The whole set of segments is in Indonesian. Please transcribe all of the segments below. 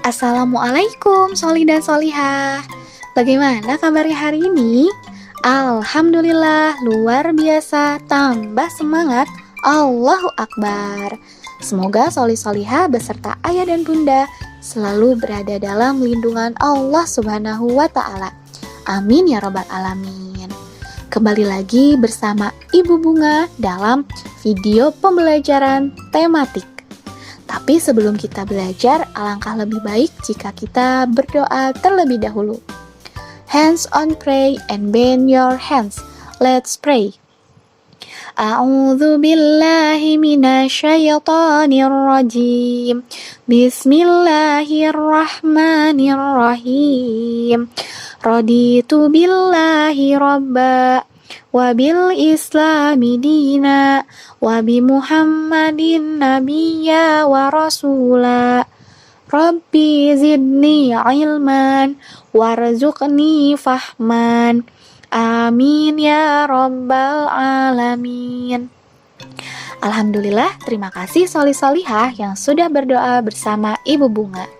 Assalamualaikum Soli dan Solihah. Bagaimana kabarnya hari ini? Alhamdulillah, luar biasa, tambah semangat. Allahu Akbar. Semoga Soli Solihah beserta ayah dan bunda selalu berada dalam lindungan Allah Subhanahu wa Ta'ala. Amin ya Rabbal Alamin. Kembali lagi bersama Ibu Bunga dalam video pembelajaran tematik. Tapi sebelum kita belajar, alangkah lebih baik jika kita berdoa terlebih dahulu. Hands on pray and bend your hands. Let's pray. A'udzu billahi minasyaitonir rajim. Bismillahirrahmanirrahim. Raditu billahi rabba wa bil islami dina wa bi Muhammadin nabiyya wa rasula. Rabbi zidni ilman warzuqni fahman. Amin ya Rabbal Alamin. Alhamdulillah, terima kasih Soli Solihah yang sudah berdoa bersama Ibu Bunga.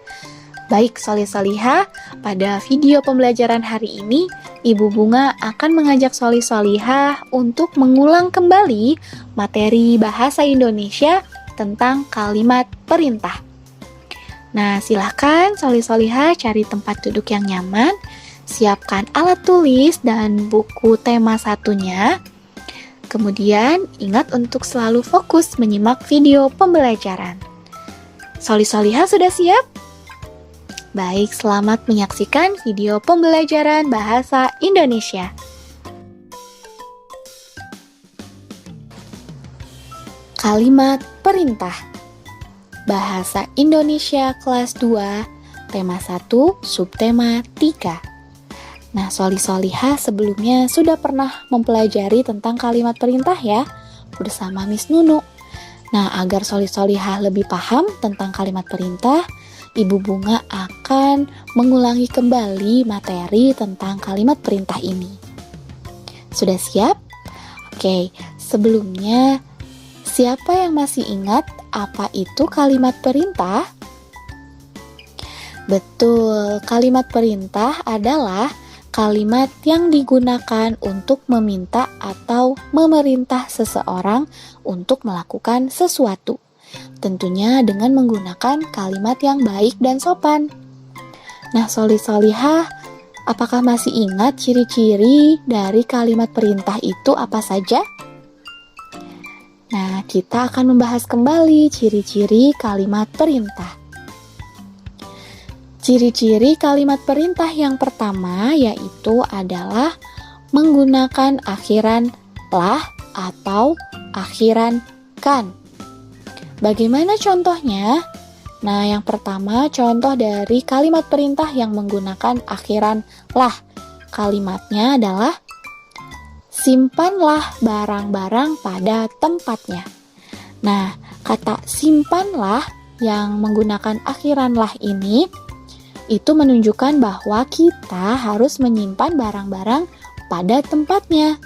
Baik Soli Solihah, pada video pembelajaran hari ini, Ibu Bunga akan mengajak Soli Solihah untuk mengulang kembali materi bahasa Indonesia tentang kalimat perintah. Nah, silahkan Soli Solihah cari tempat duduk yang nyaman, siapkan alat tulis dan buku tema satunya. Kemudian, ingat untuk selalu fokus menyimak video pembelajaran. Soli Solihah sudah siap? Baik, selamat menyaksikan video pembelajaran bahasa Indonesia. Kalimat perintah. Bahasa Indonesia kelas 2, tema 1, subtema 3. Nah, Soli Solihah sebelumnya sudah pernah mempelajari tentang kalimat perintah ya, bersama Miss Nunu. Nah, agar Soli Solihah lebih paham tentang kalimat perintah, Ibu Bunga akan mengulangi kembali materi tentang kalimat perintah ini. Sudah siap? Oke, sebelumnya siapa yang masih ingat apa itu kalimat perintah? Betul, kalimat perintah adalah kalimat yang digunakan untuk meminta atau memerintah seseorang untuk melakukan sesuatu. Tentunya dengan menggunakan kalimat yang baik dan sopan. Nah, Soli Solihah, apakah masih ingat ciri-ciri dari kalimat perintah itu apa saja? Nah, kita akan membahas kembali ciri-ciri kalimat perintah. Ciri-ciri kalimat perintah yang pertama yaitu adalah menggunakan akhiran lah atau akhiran kan. Bagaimana contohnya? Nah, yang pertama contoh dari kalimat perintah yang menggunakan akhiran lah. Kalimatnya adalah simpanlah barang-barang pada tempatnya. Nah, kata simpanlah yang menggunakan akhiran lah ini itu menunjukkan bahwa kita harus menyimpan barang-barang pada tempatnya.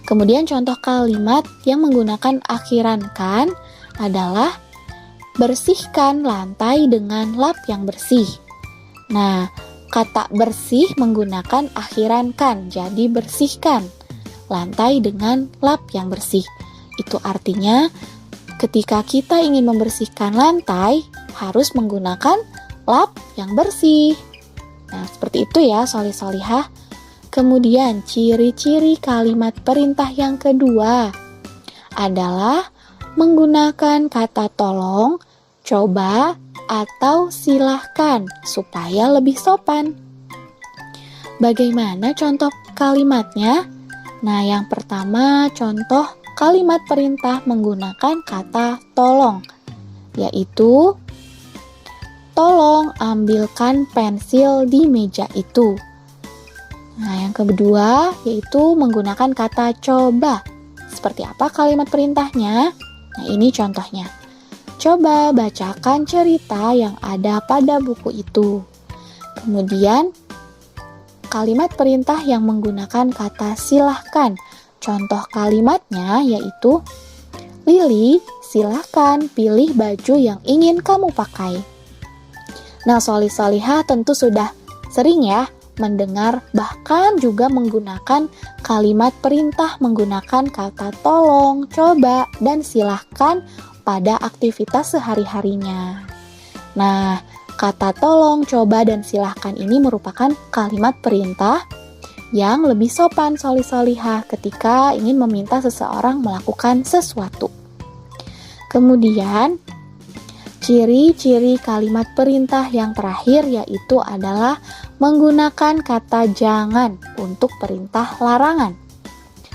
Kemudian contoh kalimat yang menggunakan akhiran kan adalah bersihkan lantai dengan lap yang bersih. Nah, kata bersih menggunakan akhiran kan, jadi bersihkan lantai dengan lap yang bersih. Itu artinya ketika kita ingin membersihkan lantai harus menggunakan lap yang bersih. Nah, seperti itu ya Soli Solihah. Kemudian ciri-ciri kalimat perintah yang kedua adalah menggunakan kata tolong, coba, atau silahkan supaya lebih sopan. Bagaimana contoh kalimatnya? Nah, yang pertama contoh kalimat perintah menggunakan kata tolong, yaitu tolong ambilkan pensil di meja itu. Nah, yang kedua yaitu menggunakan kata coba. Seperti apa kalimat perintahnya? Nah, ini contohnya. Coba bacakan cerita yang ada pada buku itu. Kemudian, kalimat perintah yang menggunakan kata silahkan. Contoh kalimatnya yaitu Lili, silahkan pilih baju yang ingin kamu pakai. Nah, sholih-sholihah tentu sudah sering ya mendengar bahkan juga menggunakan kalimat perintah menggunakan kata tolong, coba, dan silahkan pada aktivitas sehari-harinya. Nah, kata tolong, coba, dan silahkan ini merupakan kalimat perintah yang lebih sopan sholih-sholihah ketika ingin meminta seseorang melakukan sesuatu. Kemudian, ciri-ciri kalimat perintah yang terakhir yaitu adalah menggunakan kata jangan untuk perintah larangan.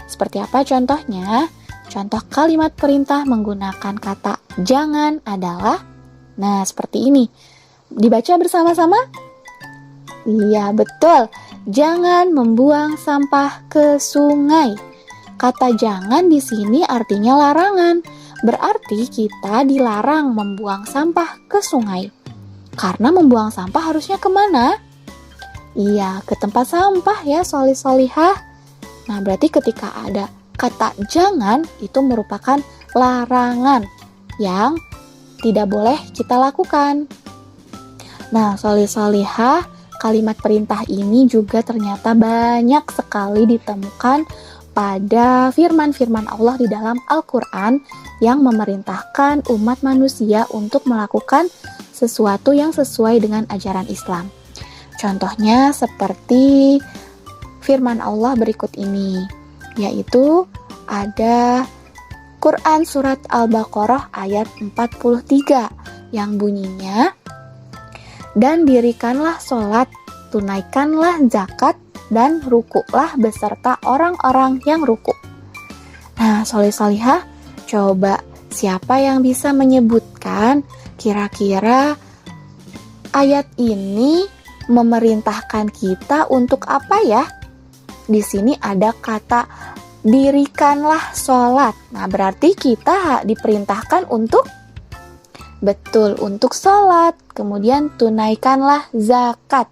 Seperti apa contohnya? Contoh kalimat perintah menggunakan kata jangan adalah, nah seperti ini. Dibaca bersama-sama? Iya, betul. Jangan membuang sampah ke sungai. Kata jangan di sini artinya larangan. Berarti kita dilarang membuang sampah ke sungai. Karena membuang sampah harusnya kemana? Iya, ke tempat sampah ya, sholih-sholihah. Nah, berarti ketika ada kata jangan, itu merupakan larangan yang tidak boleh kita lakukan. Nah, sholih-sholihah, kalimat perintah ini juga ternyata banyak sekali ditemukan pada firman-firman Allah di dalam Al-Quran yang memerintahkan umat manusia untuk melakukan sesuatu yang sesuai dengan ajaran Islam. Contohnya seperti firman Allah berikut ini, yaitu ada Quran Surat Al-Baqarah ayat 43 yang bunyinya, dan dirikanlah sholat, tunaikanlah zakat, dan rukuklah beserta orang-orang yang ruku. Nah, sholih-sholihah, coba siapa yang bisa menyebutkan kira-kira ayat ini memerintahkan kita untuk apa ya? Di sini ada kata dirikanlah sholat. Nah, berarti kita diperintahkan untuk untuk sholat. Kemudian tunaikanlah zakat.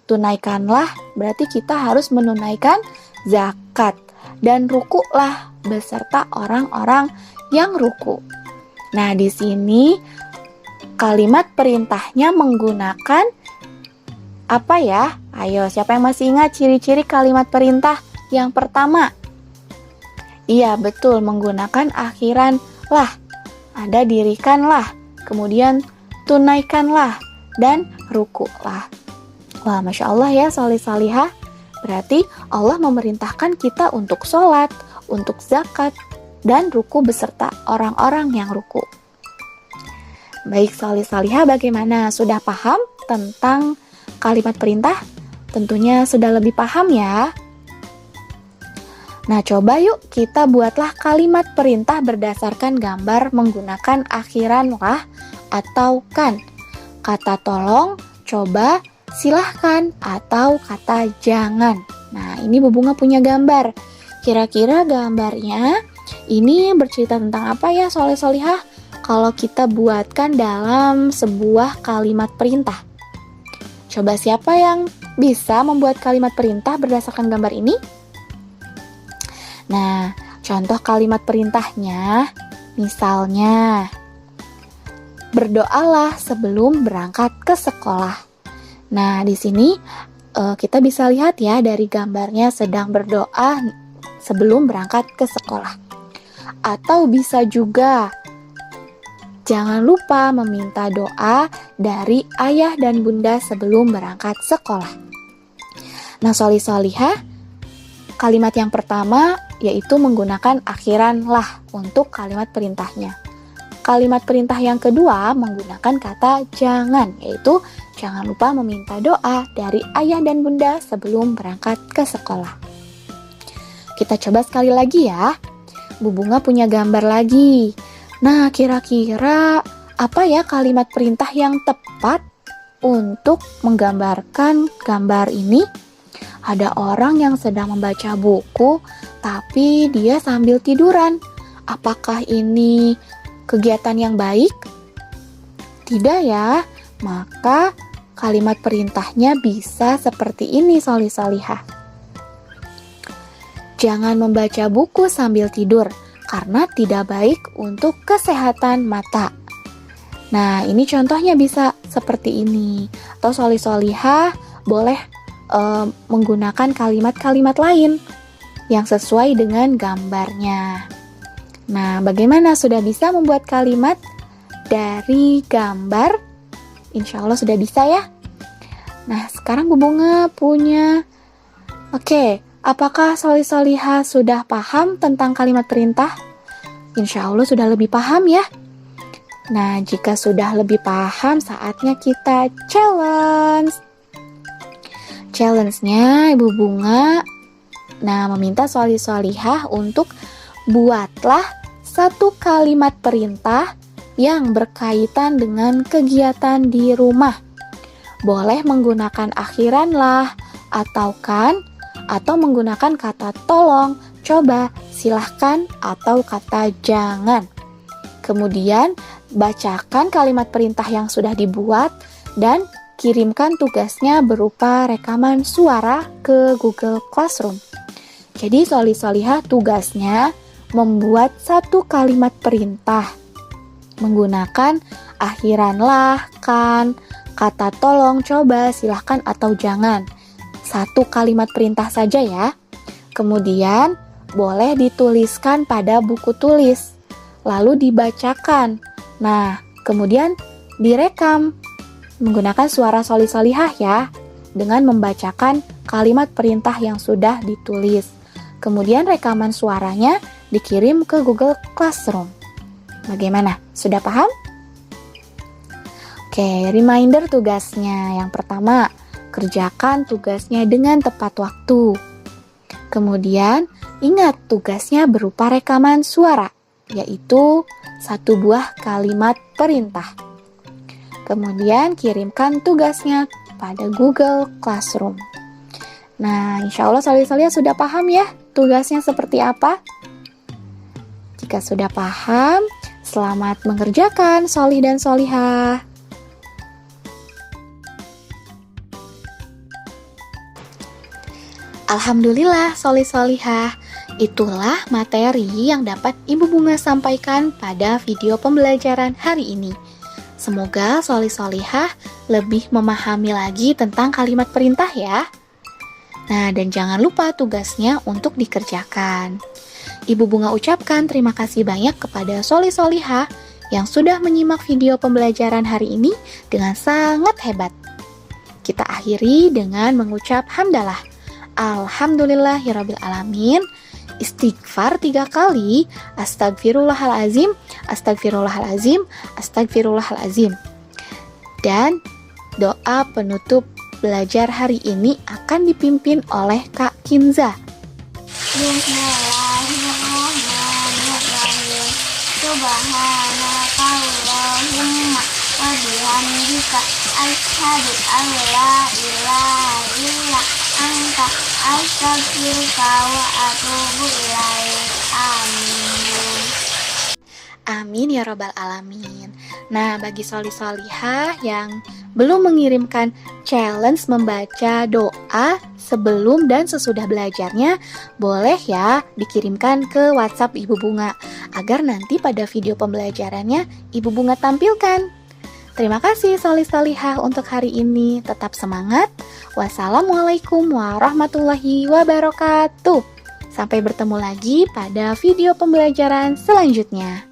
Tunaikanlah berarti kita harus menunaikan zakat. Dan rukuklah beserta orang-orang yang ruku. Nah, di sini kalimat perintahnya menggunakan apa ya? Ayo, siapa yang masih ingat ciri-ciri kalimat perintah yang pertama? Iya, betul, menggunakan akhiran lah. Ada dirikanlah, kemudian tunaikanlah, dan rukuklah. Wah, Masya Allah ya, sholih-sholihah. Berarti Allah memerintahkan kita untuk sholat, untuk zakat, dan ruku beserta orang-orang yang ruku. Baik, sholih-sholihah, bagaimana? Sudah paham tentang kalimat perintah? Tentunya sudah lebih paham ya. Nah, coba yuk kita buatlah kalimat perintah berdasarkan gambar menggunakan akhiran lah atau kan. Kata tolong, coba, silahkan, atau kata jangan. Nah, ini Bu Bunga punya gambar. Kira-kira gambarnya ini bercerita tentang apa ya, sholih-sholihah? Kalau kita buatkan dalam sebuah kalimat perintah. Coba siapa yang bisa membuat kalimat perintah berdasarkan gambar ini? Nah, contoh kalimat perintahnya, misalnya, berdoalah sebelum berangkat ke sekolah. Nah, di sini kita bisa lihat ya dari gambarnya sedang berdoa sebelum berangkat ke sekolah. Atau bisa juga, jangan lupa meminta doa dari ayah dan bunda sebelum berangkat sekolah. Nah, sholih-sholihah, kalimat yang pertama yaitu menggunakan akhiran lah untuk kalimat perintahnya. Kalimat perintah yang kedua menggunakan kata jangan, yaitu jangan lupa meminta doa dari ayah dan bunda sebelum berangkat ke sekolah. Kita coba sekali lagi ya. Bu Bunga punya gambar lagi. Nah, kira-kira apa ya kalimat perintah yang tepat untuk menggambarkan gambar ini? Ada orang yang sedang membaca buku, tapi dia sambil tiduran. Apakah ini kegiatan yang baik? Tidak ya. Maka kalimat perintahnya bisa seperti ini, sholih-sholihah. Jangan membaca buku sambil tidur, karena tidak baik untuk kesehatan mata. Nah, ini contohnya bisa seperti ini. Atau solih-solihah boleh menggunakan kalimat-kalimat lain yang sesuai dengan gambarnya. Nah, bagaimana sudah bisa membuat kalimat dari gambar? Insya Allah sudah bisa ya. Nah, sekarang Bu Bunga punya. Oke, apakah solih-solihah sudah paham tentang kalimat perintah? Insya Allah sudah lebih paham ya. Nah, jika sudah lebih paham, saatnya kita challenge. Challenge-nya Ibu Bunga meminta solih-solihah untuk buatlah satu kalimat perintah yang berkaitan dengan kegiatan di rumah. Boleh menggunakan akhiran lah, atau kan, atau menggunakan kata tolong, coba, silahkan, atau kata jangan. Kemudian, bacakan kalimat perintah yang sudah dibuat dan kirimkan tugasnya berupa rekaman suara ke Google Classroom. Jadi solih-solihah tugasnya membuat satu kalimat perintah menggunakan akhiran lah, kan, kata tolong, coba, silahkan, atau jangan. Satu kalimat perintah saja ya. Kemudian boleh dituliskan pada buku tulis, lalu dibacakan. Nah, kemudian direkam menggunakan suara solih-solihah ya, dengan membacakan kalimat perintah yang sudah ditulis. Kemudian rekaman suaranya dikirim ke Google Classroom. Bagaimana? Sudah paham? Oke, reminder tugasnya. Yang pertama, kerjakan tugasnya dengan tepat waktu. Kemudian, ingat tugasnya berupa rekaman suara, yaitu satu buah kalimat perintah. Kemudian kirimkan tugasnya pada Google Classroom. Nah, insya Allah solih-solihah sudah paham ya tugasnya seperti apa? Jika sudah paham, selamat mengerjakan solih dan solihah. Alhamdulillah solih-solihah, itulah materi yang dapat Ibu Bunga sampaikan pada video pembelajaran hari ini. Semoga solih-solihah lebih memahami lagi tentang kalimat perintah ya. Nah, dan jangan lupa tugasnya untuk dikerjakan. Ibu Bunga ucapkan terima kasih banyak kepada solih-solihah yang sudah menyimak video pembelajaran hari ini dengan sangat hebat. Kita akhiri dengan mengucap hamdalah. Alhamdulillahirrabbilalamin. Istighfar 3 kali, astagfirullahalazim, astagfirullahalazim, astagfirullahalazim. Dan doa penutup belajar hari ini akan dipimpin oleh Kak Kinza. Bismillahirrahmanirrahim. Subhanakallahumma wa bihamdika asyhadu an la ilaha illa anta astaghfiruka wa atubu ilaik. Amin. Amin ya robbal alamin. Nah, bagi solih-solihah yang belum mengirimkan challenge membaca doa sebelum dan sesudah belajarnya, boleh ya dikirimkan ke WhatsApp Ibu Bunga agar nanti pada video pembelajarannya Ibu Bunga tampilkan. Terima kasih solih-solihah untuk hari ini. Tetap semangat. Wassalamualaikum warahmatullahi wabarakatuh. Sampai bertemu lagi pada video pembelajaran selanjutnya.